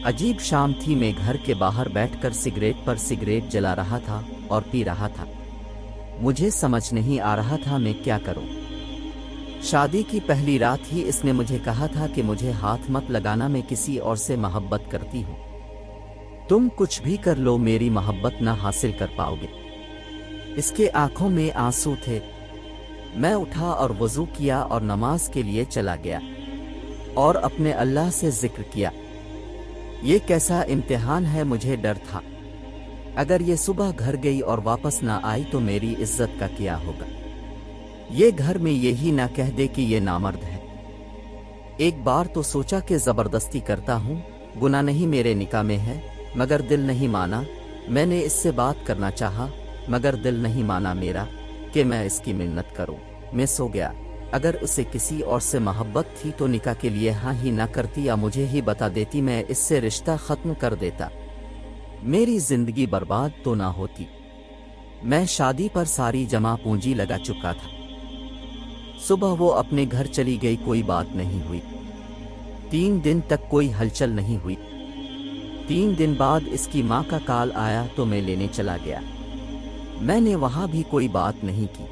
अजीब शाम थी। मैं घर के बाहर बैठकर सिगरेट पर सिगरेट जला रहा था और पी रहा था। मुझे समझ नहीं आ रहा था मैं क्या करूं। शादी की पहली रात ही इसने मुझे कहा था कि मुझे हाथ मत लगाना, मैं किसी और से मोहब्बत करती हूं। तुम कुछ भी कर लो, मेरी मोहब्बत ना हासिल कर पाओगे। इसके आंखों में आंसू थे। मैं उठा और वज़ू किया और नमाज के लिए चला गया और अपने अल्लाह से जिक्र किया। ये कैसा इम्तिहान है, मुझे डर था अगर ये सुबह घर गई और वापस ना आई तो मेरी इज्जत का क्या होगा। ये घर में यही ना कह दे कि ये नामर्द है। एक बार तो सोचा कि जबरदस्ती करता हूँ, गुनाह नहीं मेरे निकाह में है, मगर दिल नहीं माना। मैंने इससे बात करना चाहा मगर दिल नहीं माना मेरा कि मैं इसकी मिन्नत करूं। मैं सो गया। अगर उसे किसी और से मोहब्बत थी तो निकाह के लिए हाँ ही ना करती या मुझे ही बता देती, मैं इससे रिश्ता ख़त्म कर देता। मेरी जिंदगी बर्बाद तो ना होती। मैं शादी पर सारी जमा पूंजी लगा चुका था। सुबह वो अपने घर चली गई, कोई बात नहीं हुई। 3 दिन तक कोई हलचल नहीं हुई। 3 दिन बाद इसकी माँ का कॉल आया तो मैं लेने चला गया। मैंने वहां भी कोई बात नहीं की।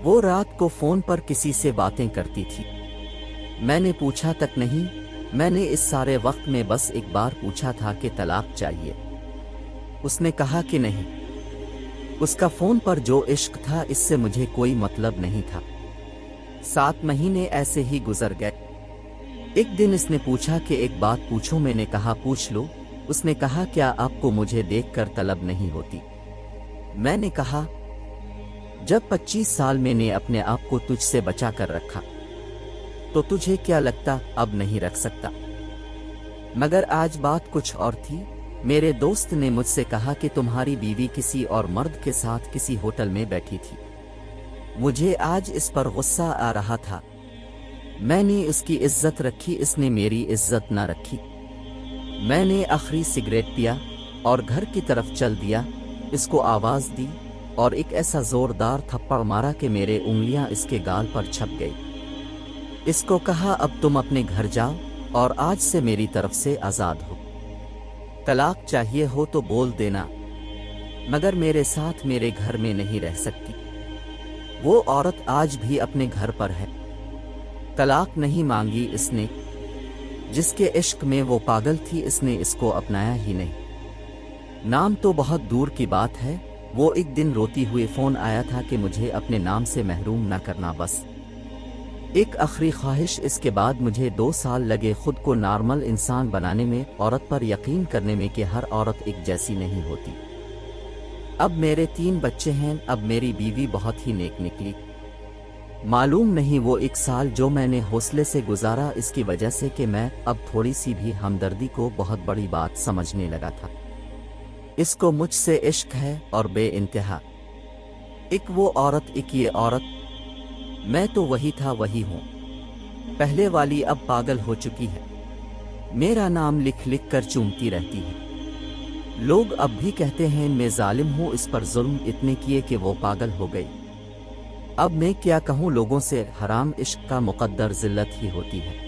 वो रात को फोन पर किसी से बातें करती थी। मैंने पूछा तक नहीं। मैंने इस सारे वक्त में बस एक बार पूछा था कि तलाक चाहिए। उसने कहा कि नहीं। उसका फोन पर जो इश्क था इससे मुझे कोई मतलब नहीं था। 7 महीने ऐसे ही गुजर गए। एक दिन इसने पूछा कि एक बात पूछूं। मैंने कहा पूछ लो। उसने कहा क्या आपको मुझे देखकर तलब नहीं होती। मैंने कहा जब 25 साल मैंने अपने आप को तुझसे बचा कर रखा तो तुझे क्या लगता अब नहीं रख सकता। मगर आज बात कुछ और थी। मेरे दोस्त ने मुझसे कहा कि तुम्हारी बीवी किसी और मर्द के साथ किसी होटल में बैठी थी। मुझे आज इस पर गुस्सा आ रहा था। मैंने उसकी इज्जत रखी, इसने मेरी इज्जत ना रखी। मैंने आखिरी सिगरेट पिया और घर की तरफ चल दिया। इसको आवाज दी और एक ऐसा जोरदार थप्पड़ मारा कि मेरे उंगलियां इसके गाल पर छप गई। इसको कहा अब तुम अपने घर जाओ और आज से मेरी तरफ से आजाद हो। तलाक चाहिए हो तो बोल देना, मगर मेरे साथ मेरे घर में नहीं रह सकती। वो औरत आज भी अपने घर पर है। तलाक नहीं मांगी इसने। जिसके इश्क में वो पागल थी इसने इसको अपनाया ही नहीं। नाम तो बहुत दूर की बात है। वो एक दिन रोती हुए फोन आया था कि मुझे अपने नाम से महरूम ना करना, बस एक आखिरी ख्वाहिश। इसके बाद मुझे 2 साल लगे खुद को नॉर्मल इंसान बनाने में, औरत पर यकीन करने में कि हर औरत एक जैसी नहीं होती। अब मेरे 3 बच्चे हैं। अब मेरी बीवी बहुत ही नेक निकली। मालूम नहीं वो 1 साल जो मैंने हौसले से गुजारा इसकी वजह से कि मैं अब थोड़ी सी भी हमदर्दी को बहुत बड़ी बात समझने लगा था। इसको मुझसे इश्क है और बेइंतहा। एक वो औरत, एक ये औरत। मैं तो वही था वही हूं। पहले वाली अब पागल हो चुकी है। मेरा नाम लिख लिख कर चूमती रहती है। लोग अब भी कहते हैं मैं जालिम हूं, इस पर जुल्म इतने किए कि वो पागल हो गई। अब मैं क्या कहूं लोगों से, हराम इश्क का मुकद्दर जिल्लत ही होती है।